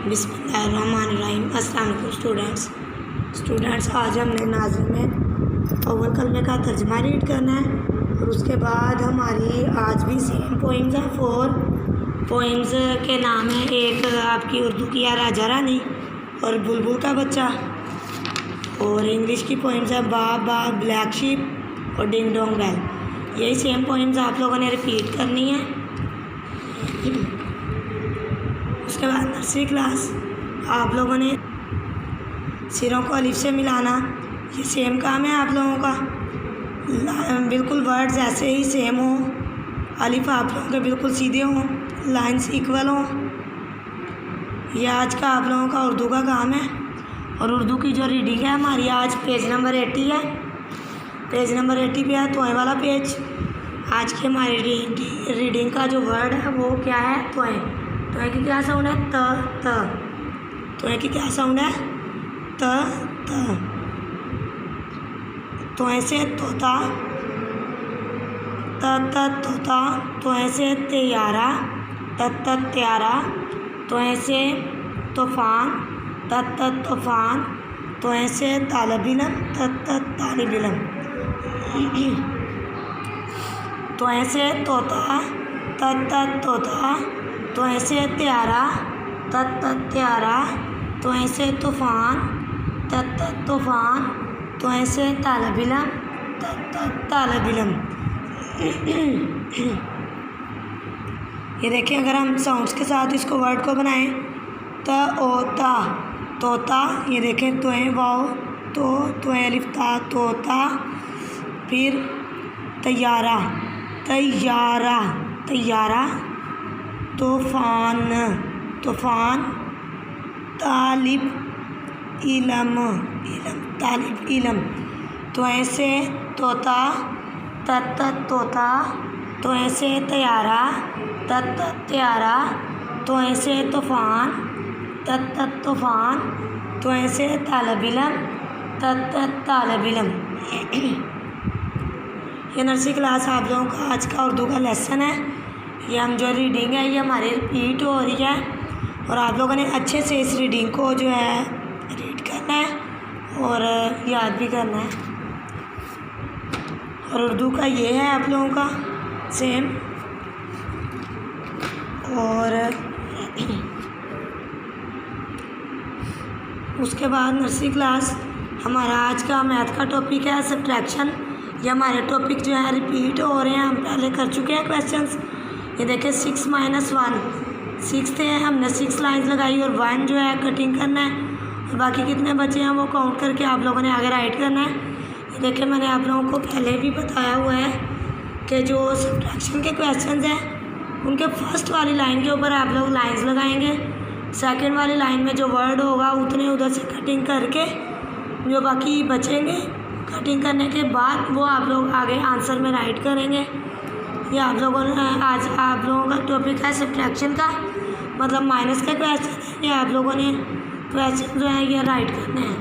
बिस्मिल्लाहिर्रहमानिर्रहीम। अस्सलाम वालेकुम स्टूडेंट्स, आज हमने नाज़िम में अव्वल कलमे का तर्जुमा रीड करना है और उसके बाद हमारी आज भी सेम पोइम्स हैं। 4 पोइम्स के नाम हैं। एक आपकी उर्दू की है राजा रानी और बुलबुल का बच्चा, और इंग्लिश की पोइम्स है बाब बाग, ब्लैक शीप और डिंग डोंग बेल। यही सेम पोइम्स आप लोगों ने रिपीट करनी है। उसके बाद नर्सरी क्लास आप लोगों ने सिरों को अलिफ से मिलाना, ये सेम काम है आप लोगों का। बिल्कुल वर्ड्स ऐसे ही सेम हो, अलिफ आप लोगों के बिल्कुल सीधे हों, लाइन्स इक्वल हों। यह आज का आप लोगों का उर्दू का काम है। और उर्दू की जो रीडिंग है हमारी आज पेज नंबर 80 है। पेज नंबर 80 पे है तोय वाला पेज। आज की हमारी रीडिंग का जो वर्ड है वो क्या है? तोय। तोय की क्या साउंड है? त। तोय की क्या साउंड है? त। तोय से तोता, त तोता। तोय से तैयारा, त त्यारा। तोय से तूफ़ान, त तूफ़ान। तोय से तालिब इल्म, त तालिब इल्म। तोय से तोता, त तोता। तोय से त्यारा, त त्यारा। तोय से तूफ़ान, त तूफ़ान। तोय से तालिब इल्म, त तालिब इल्म। ये देखिए, अगर हम साउंड्स के साथ इसको वर्ड को बनाएं, त ओ ता, तोता। ये देखें, तोय वाओ तो, तोय अलिफ ता, तोता। फिर तैयारा, तैयारा, तैयारा। तूफ़ान, तूफ़ान। तालिब इल्म, इल्म, तालिब इल्म। तोय से तोता, त तोता। तोय से तैयारा, त त्यारा। तोय से तूफ़ान, त तूफ़ान। तोय से तालिब इल्म, त तालिब इल्म। ये नर्सरी क्लास आप लोगों का आज का उर्दू का लेसन है। ये हम जो रीडिंग है ये हमारी रिपीट हो रही है और आप लोगों ने अच्छे से इस रीडिंग को जो है रीड करना है और याद भी करना है। और उर्दू का ये है आप लोगों का सेम। और उसके बाद नर्सरी क्लास हमारा आज का मैथ का टॉपिक है सब्ट्रैक्शन। ये हमारे टॉपिक जो है रिपीट हो रहे हैं, हम पहले कर चुके हैं क्वेश्चंस। ये देखिए 6 - 1 6 थे, हमने 6 लाइन्स लगाई और 1 जो है कटिंग करना है और बाकी कितने बचे हैं वो काउंट करके आप लोगों ने आगे राइट करना है। ये देखिए, मैंने आप लोगों को पहले भी बताया हुआ है कि जो सब्ट्रैक्शन के क्वेश्चंस हैं उनके फर्स्ट वाली लाइन के ऊपर आप लोग लाइन्स लगाएंगे। सेकंड वाली लाइन में जो वर्ड होगा उतने उधर से कटिंग करके जो बाकी बचेंगे कटिंग करने के बाद वो आप लोग आगे आंसर में राइट करेंगे। ये आप लोगों ने आज आप लोगों का टॉपिक है सब्ट्रैक्शन का, मतलब माइनस का क्वेश्चन है। ये आप लोगों ने क्वेश्चन जो है ये राइट करने हैं।